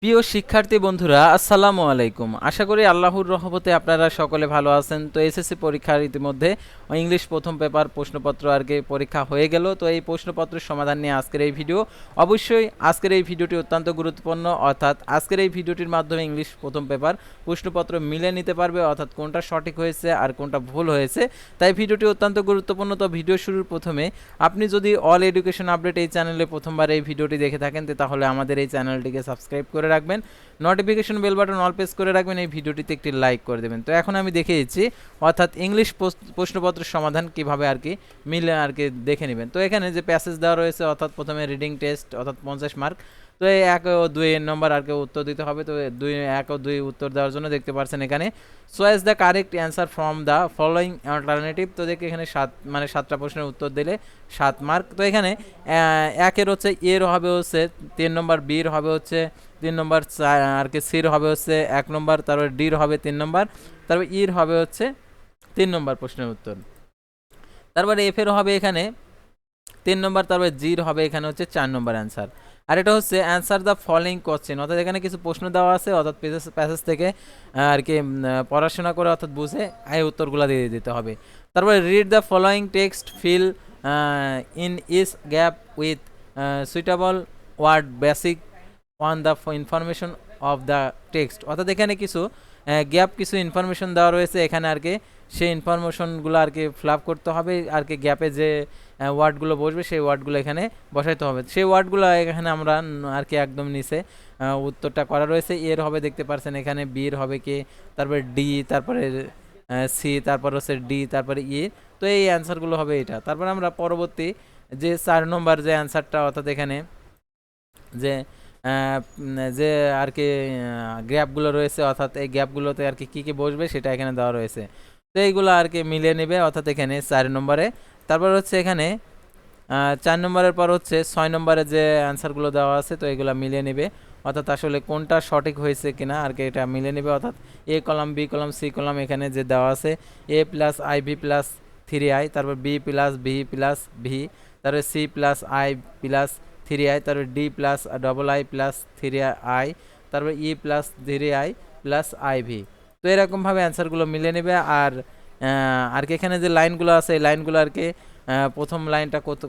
প্রিয় শিক্ষার্থী বন্ধুরা, আসসালামু আলাইকুম। আশা করি আল্লাহর রহমতে আপনারা সকলে ভালো আছেন। তো এসএসসি পরীক্ষার ইতিমধ্যে ইংলিশ প্রথম পেপার প্রশ্নপত্র আর কি পরীক্ষা হয়ে গেল। তো এই প্রশ্নপত্রের সমাধান নিয়ে আজকের এই ভিডিও। অবশ্যই আজকের এই ভিডিওটি অত্যন্ত গুরুত্বপূর্ণ, অর্থাৎ আজকের এই ভিডিওটির মাধ্যমে ইংলিশ প্রথম পেপার প্রশ্নপত্র মিলে নিতে পারবে, অর্থাৎ কোনটা সঠিক হয়েছে আর কোনটা ভুল হয়েছে। তাই ভিডিওটি অত্যন্ত গুরুত্বপূর্ণ। তো ভিডিও শুরুর প্রথমে আপনি যদি অল এডুকেশন আপডেট এই চ্যানেলে প্রথমবার এই ভিডিওটি দেখে থাকেন, তাহলে আমাদের এই চ্যানেলটিকে সাবস্ক্রাইব করে রাখবেন, notification bell button all press করে রাখবেন, এই ভিডিওটিতে একটি লাইক করে দেবেন। তো এখন আমি দেখে দিচ্ছি, অর্থাৎ ইংলিশ প্রশ্নপত্রের সমাধান কিভাবে আর কি মিলে আর কি দেখে নেবেন। তো এখানে যে প্যাসেজ দেওয়া রয়েছে, অর্থাৎ প্রথমে রিডিং টেস্ট অর্থাৎ 50 মার্ক। তো এই 1 ও 2 এর নম্বর আর কি উত্তর দিতে হবে। তো 1 ও 2 উত্তর দেওয়ার জন্য দেখতে পাচ্ছেন এখানে choice the correct answer from the following alternative. তো দেখে এখানে 7টা প্রশ্নের উত্তর দিলে 7 মার্ক। তো এখানে 1 হচ্ছে এর হবে হচ্ছে 3 নম্বর, বির হবে হচ্ছে 3 নম্বর, আর কি সির হবে হচ্ছে 1 নম্বর, তারপর ডির হবে 3 নম্বর, তারপর ইর হবে হচ্ছে 3 নম্বর প্রশ্নের উত্তর। তারপরে এফ এর হবে এখানে 3 নম্বর, তারপরে জির হবে এখানে হচ্ছে 4 নম্বর অ্যান্সার। আর এটা হচ্ছে অ্যান্সার দ্য ফলোয়িং কোশ্চেন, অর্থাৎ এখানে কিছু প্রশ্ন দেওয়া আছে, অর্থাৎ প্যাসেজ থেকে আর কি পড়াশোনা করে অর্থাৎ বুঝে এই উত্তরগুলো দিয়ে দিতে হবে। তারপরে read the following text, fill in is gap with suitable word basic on the information of the text, অর্থাৎ এখানে কিছু গ্যাপ, কিছু ইনফরমেশন দেওয়া রয়েছে এখানে আর কি, সেই ইনফরমেশনগুলো আর কি ফিল আপ করতে হবে। আর কি গ্যাপে যে ওয়ার্ডগুলো বসবে সেই ওয়ার্ডগুলো এখানে বসাইতে হবে। সেই ওয়ার্ডগুলো এখানে আমরা আর কি একদম নিচে উত্তরটা করা রয়েছে। এর হবে দেখতে পাচ্ছেন এখানে, বির হবে কি, তারপরে ডি, তারপরে সি, তারপর হচ্ছে ডি, তারপরে ই। তো এই অ্যান্সারগুলো হবে এটা। তারপর আমরা পরবর্তী যে 4 নম্বর যে অ্যান্সারটা, অর্থাৎ এখানে যে যে আর কি গ্যাপগুলো রয়েছে, অর্থাৎ এই গ্যাপগুলোতে আর কি কী বসবে সেটা এখানে দেওয়া রয়েছে। তো এইগুলো আর কি মিলিয়ে নেবে, অর্থাৎ এখানে 4 নম্বরে। তারপর হচ্ছে এখানে 4 নম্বরের পর হচ্ছে 6 নম্বরে যে অ্যান্সারগুলো দেওয়া আছে, তো এগুলো মিলিয়ে নেবে, অর্থাৎ আসলে কোনটা সঠিক হয়েছে কিনা আর কি এটা মিলিয়ে নেবে। অর্থাৎ A column, B column, C column এখানে যে দেওয়া আছে, A plus I V plus 3i, তারপর B plus V plus V, তারপরে C plus I plus 3i, তারপর D plus double I plus 3i, তারপর E plus 3i plus I V. তো এরকমভাবে অ্যান্সারগুলো মিলিয়ে নেবে। আর আর কি এখানে যে লাইনগুলো আছে, এই লাইনগুলো আর কি প্রথম লাইনটা কত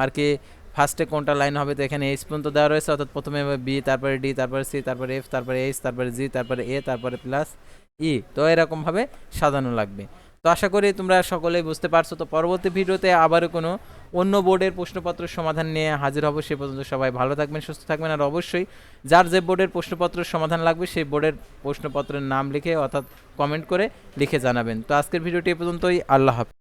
আর কি ফার্স্টে কোনটা লাইন হবে, তো এখানে এইচ পর্যন্ত দেওয়া রয়েছে, অর্থাৎ প্রথমে বি, তারপরে ডি, তারপরে সি, তারপরে এফ, তারপরে এইচ, তারপরে জি, তারপরে এ, তারপরে প্লাস ই। তো এরকমভাবে সাজানো লাগবে। তো আশা করি তোমরা সকলেই বুঝতে পারছো। তো পরবর্তী ভিডিওতে আবারও কোনো অন্য বোর্ডের প্রশ্নপত্রের সমাধান নিয়ে হাজির হব। সে পর্যন্ত সবাই ভালো থাকবেন, সুস্থ থাকবেন। আর অবশ্যই যার যে বোর্ডের প্রশ্নপত্রের সমাধান লাগবে সেই বোর্ডের প্রশ্নপত্রের নাম লিখে অর্থাৎ কমেন্ট করে লিখে জানাবেন। তো আজকের ভিডিওটি এ পর্যন্তই। আল্লাহ হাফেজ।